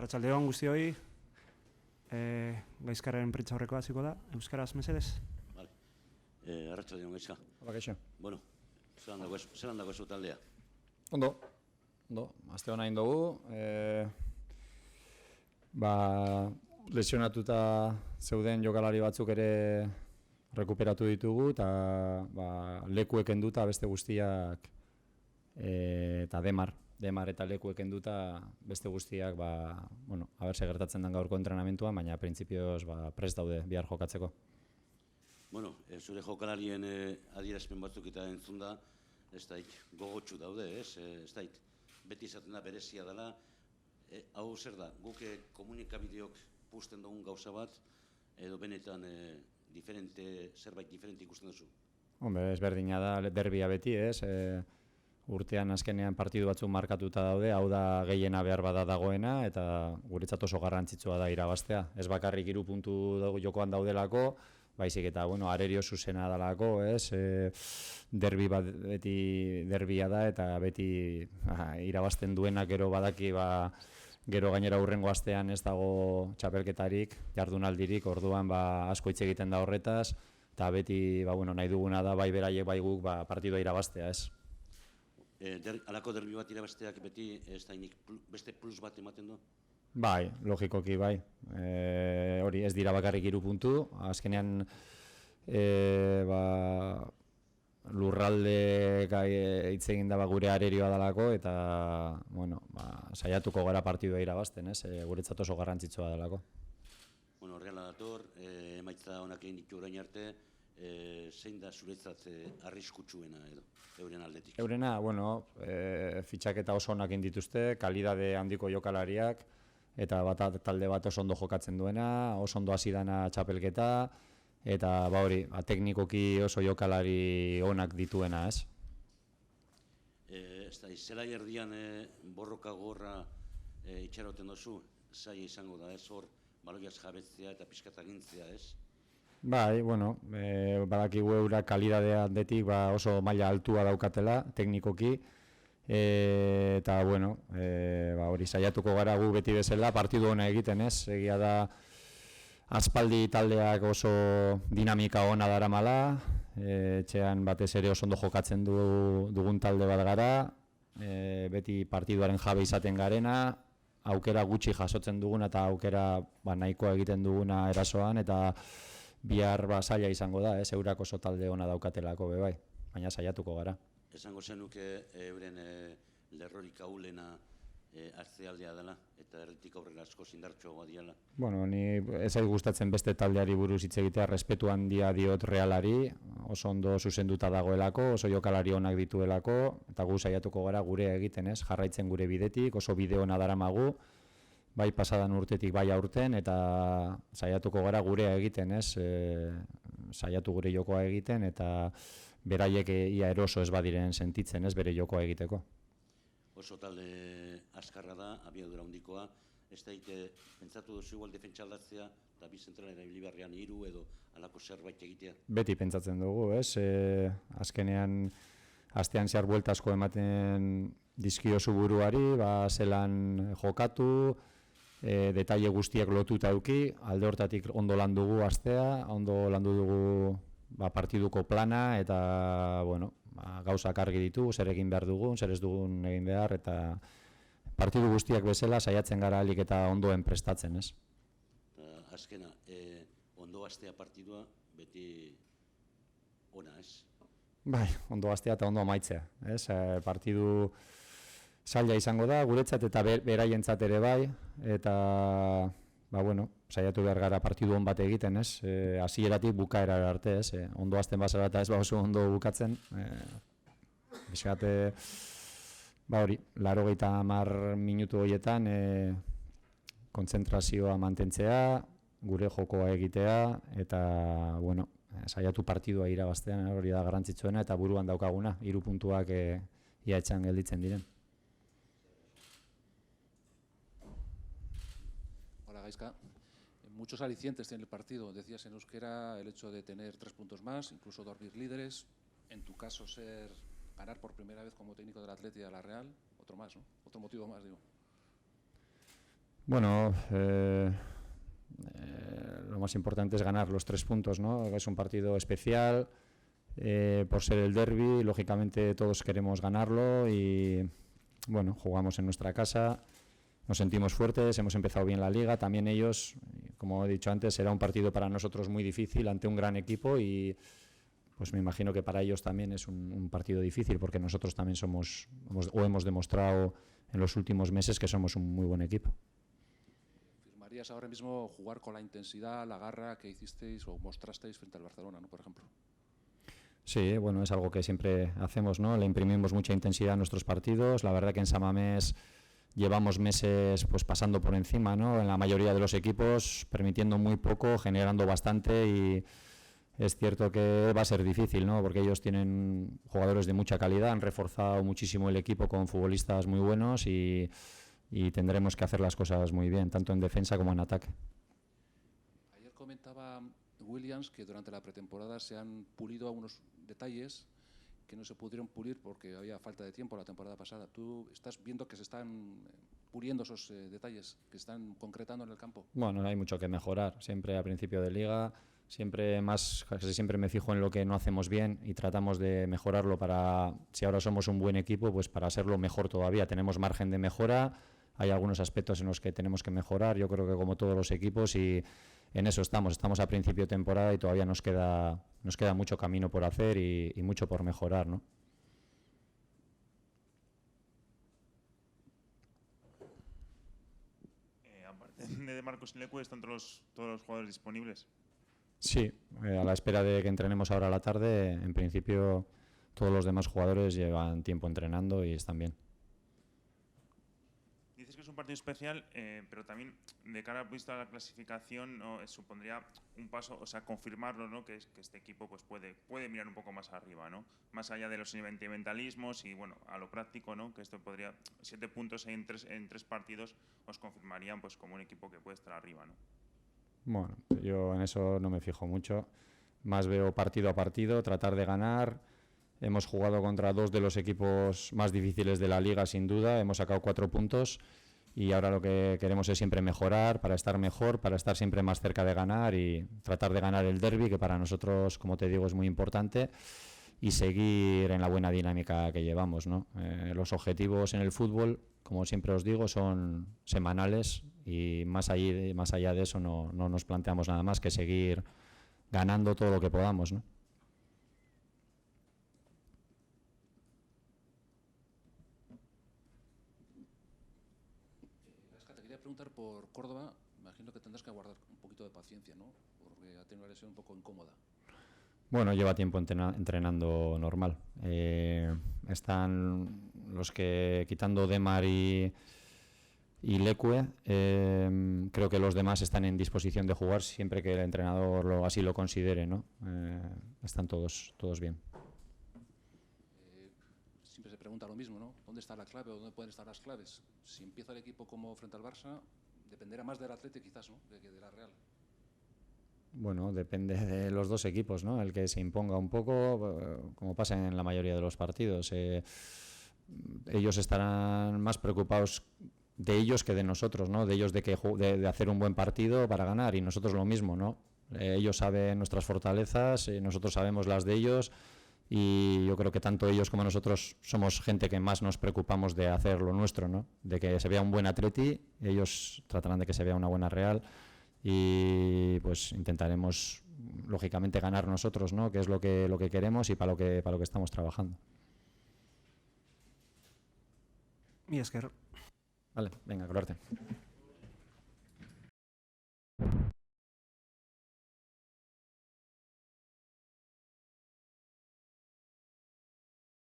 Arratsaldeon guztioi, gaizkarren prentza horrekoa hasiko da, euskaraz mesedez. Vale. Arratsaldeon gaizka. Hola, kaixo. Bueno, zelan dago zu taldea? Ondo, aste hona egin dugu. Lesionatuta zeuden jokalari batzuk ere rekuperatu ditugu, eta lekuek enduta beste guztiak, eta Demar eta lekuek enduta beste guztiak, haberse gertatzen den gaurko entrenamentuan, baina printzipioz prest daude bihar jokatzeko. Bueno, zure jokalarien adierazpen batzuk eta entzun da, ez dait, gogotsu daude, ez dait, beti izaten da berezia dela, hau zer da, guk komunikabideok pusten dugun gauza bat, edo benetan zerbait diferente ikusten duzu? Hombre, ezberdina da derbia beti, urtean azkenean partidu batzuk markatuta daude, hau da gehiena behar bada dagoena, eta guretzat oso garrantzitsua da irabaztea. Ez bakarrik 3 puntu jokoan daudelako, baizik eta, arerio zuzena dalako, derbi bat beti derbia da, eta beti irabazten duenak gero badaki, gero gainera hurrengo astean ez dago txapelketarik, jardunaldirik, orduan asko hitz egiten da horretaz, eta beti nahi duguna da bai beraiek bai guk partidua irabaztea, ez. Alako derbi bat irabazteak beti ez da beste plus bat ematen du? Bai, logikoki bai. Hori ez dira bakarrik 3 puntu, azkenean lurralde hitz egin da gure arerioa dalako, eta saiatuko gara partidua irabazten, guretzat oso garrantzitsua dalako. Horrela dator, emaitza honak egin ditu orain arte, zein da zuretzat arriskutsuena edo, euren aldetik? Eurena, fitxaketa oso onak egin dituzte, kalidade handiko jokalariak, eta talde bat oso ondo jokatzen duena, oso ondo hasi dana txapelketa, eta teknikoki oso jokalari onak dituena, ez? Zelai erdian borroka gorra itxaroten duzu, zaila izango da, ez hor, baloiaz jabetzea eta pixkata gintzea, ez? Bai, badakigu eurak kalidadea handetik oso maila altua daukatela, teknikoki, eta hori saiatuko gara gu beti bezala partidu ona egiten, ez? Egia da aspaldi taldeak oso dinamika ona daramala, etxean batez ere oso ondo jokatzen dugun talde bat gara, beti partiduaren jabe izaten garena, aukera gutxi jasotzen duguna eta aukera nahikoa egiten duguna erasoan, eta bihar zaila izango da, eurak oso talde ona daukatelako bai, baina saiatuko gara. Esango zenuke euren lerrorik ahulena atzealdea dela, eta erretik aurrera asko indartsuagoa diala? Ni ez zait gustatzen beste taldeari buruz hitz egitea, respetu handia diot Realari, oso ondo zuzenduta dagoelako, oso jokalari onak dituelako, eta gu saiatuko gara gure egiten, jarraitzen gure bidetik, oso bide ona daramagu, bai pasadan urtetik bai aurten, eta saiatuko gara gure egiten, saiatu gure jokoa egiten, eta beraiek ia eroso ez badiren sentitzen, bere jokoa egiteko. Oso talde askarra da, abiadura handikoa, ez daite, pentsatu duzu igual defentsa aldatzea, eta bi zentralera bilibarrean 3 edo alako zerbait egitea? Beti pentsatzen dugu, azkenean, astean zehar buelta asko ematen dizkiozu buruari, zelan jokatu, detaile guztiak lotuta eduki, alde hortatik ondo landu dugu astea, ondo landu dugu partiduko plana, eta gauzak argi ditu, zer egin behar dugun, zer ez dugun egin behar, eta partidu guztiak bezala saiatzen gara alik eta ondoen prestatzen, ez? Azkena, ondo astea partidua beti ona, ez? Bai, ondo astea eta ondo amaitzea, ez? Partidu zaila izango da, guretzat eta beraientzat ere bai, eta saiatu behar gara partidu on bat egiten, ez? Hasieratik bukaerara arte, ez? Ondo hasten bazara eta ez oso ondo bukatzen. Bizkate, 80 minutu horietan kontzentrazioa mantentzea, gure jokoa egitea, eta, saiatu partidua irabaztean hori da garrantzitsuena, eta buruan daukaguna, 3 puntuak ia etxan gelditzen diren. Hola, Gaizka. Muchos alicientes tiene el partido. Decías en euskera el hecho de tener 3 puntos más, incluso dormir líderes. En tu caso, ganar por primera vez como técnico del Athletic y de la Real, otro más, ¿no? Otro motivo más, digo. Bueno, lo más importante es ganar los 3 puntos, ¿no? Es un partido especial, por ser el derbi, lógicamente todos queremos ganarlo y, bueno, jugamos en nuestra casa, nos sentimos fuertes, hemos empezado bien la liga, también ellos, como he dicho antes, será un partido para nosotros muy difícil ante un gran equipo y pues me imagino que para ellos también es un partido difícil porque nosotros también hemos demostrado en los últimos meses que somos un muy buen equipo. ¿Firmarías ahora mismo jugar con la intensidad, la garra que hicisteis o mostrasteis frente al Barcelona, ¿no? Por ejemplo? Sí, bueno, es algo que siempre hacemos, ¿no? Le imprimimos mucha intensidad a nuestros partidos. La verdad que en San Mamés llevamos meses pues pasando por encima, ¿no? En la mayoría de los equipos, permitiendo muy poco, generando bastante y es cierto que va a ser difícil, ¿no? Porque ellos tienen jugadores de mucha calidad, han reforzado muchísimo el equipo con futbolistas muy buenos y tendremos que hacer las cosas muy bien, tanto en defensa como en ataque. Ayer comentaba Williams que durante la pretemporada se han pulido algunos detalles que no se pudieron pulir porque había falta de tiempo la temporada pasada. ¿Tú estás viendo que se están puliendo esos detalles, que se están concretando en el campo? Bueno, hay mucho que mejorar. Siempre a principio de liga, siempre me fijo en lo que no hacemos bien y tratamos de mejorarlo para, si ahora somos un buen equipo, pues para serlo mejor todavía. Tenemos margen de mejora, hay algunos aspectos en los que tenemos que mejorar, yo creo que como todos los equipos y en eso estamos a principio de temporada y todavía nos queda mucho camino por hacer y mucho por mejorar, ¿no? Aparte de Marcos y Leque, ¿están todos los jugadores disponibles? Sí, a la espera de que entrenemos ahora a la tarde, en principio todos los demás jugadores llevan tiempo entrenando y están bien. Dices que es un partido especial, pero también de cara a la clasificación, ¿no? Supondría un paso, o sea, confirmarlo, ¿no? Que este equipo pues puede mirar un poco más arriba, ¿no? Más allá de los sentimentalismos y bueno, a lo práctico, ¿no? Que esto podría 7 puntos en tres partidos os confirmarían pues como un equipo que puede estar arriba, ¿no? Bueno, yo en eso no me fijo mucho, más veo partido a partido, tratar de ganar. Hemos jugado contra 2 de los equipos más difíciles de la liga, sin duda. Hemos sacado 4 puntos y ahora lo que queremos es siempre mejorar, para estar mejor, para estar siempre más cerca de ganar y tratar de ganar el derbi, que para nosotros, como te digo, es muy importante, y seguir en la buena dinámica que llevamos, ¿no? Los objetivos en el fútbol, como siempre os digo, son semanales y más allá de eso no nos planteamos nada más que seguir ganando todo lo que podamos, ¿no? Te quería preguntar por Córdoba. Imagino que tendrás que guardar un poquito de paciencia, ¿no? Porque ha tenido una lesión un poco incómoda. Bueno, lleva tiempo entrenando normal. Están los que, quitando Demar y Leque, creo que los demás están en disposición de jugar siempre que el entrenador así lo considere, ¿no? Están todos bien. Siempre se pregunta lo mismo, ¿no? ¿Dónde está la clave o dónde pueden estar las claves? Si empieza el equipo como frente al Barça, dependerá más del Atleti quizás, ¿no? Que de la Real. Bueno, depende de los dos equipos, ¿no? El que se imponga un poco, como pasa en la mayoría de los partidos. Ellos estarán más preocupados de ellos que de nosotros, ¿no? De ellos de hacer un buen partido para ganar y nosotros lo mismo, ¿no? Ellos saben nuestras fortalezas, nosotros sabemos las de ellos y yo creo que tanto ellos como nosotros somos gente que más nos preocupamos de hacer lo nuestro, ¿no? De que se vea un buen Atleti, ellos tratarán de que se vea una buena Real y pues intentaremos lógicamente ganar nosotros, ¿no? Que es lo que queremos y para lo que estamos trabajando. Mi esker. Vale, venga, colarte.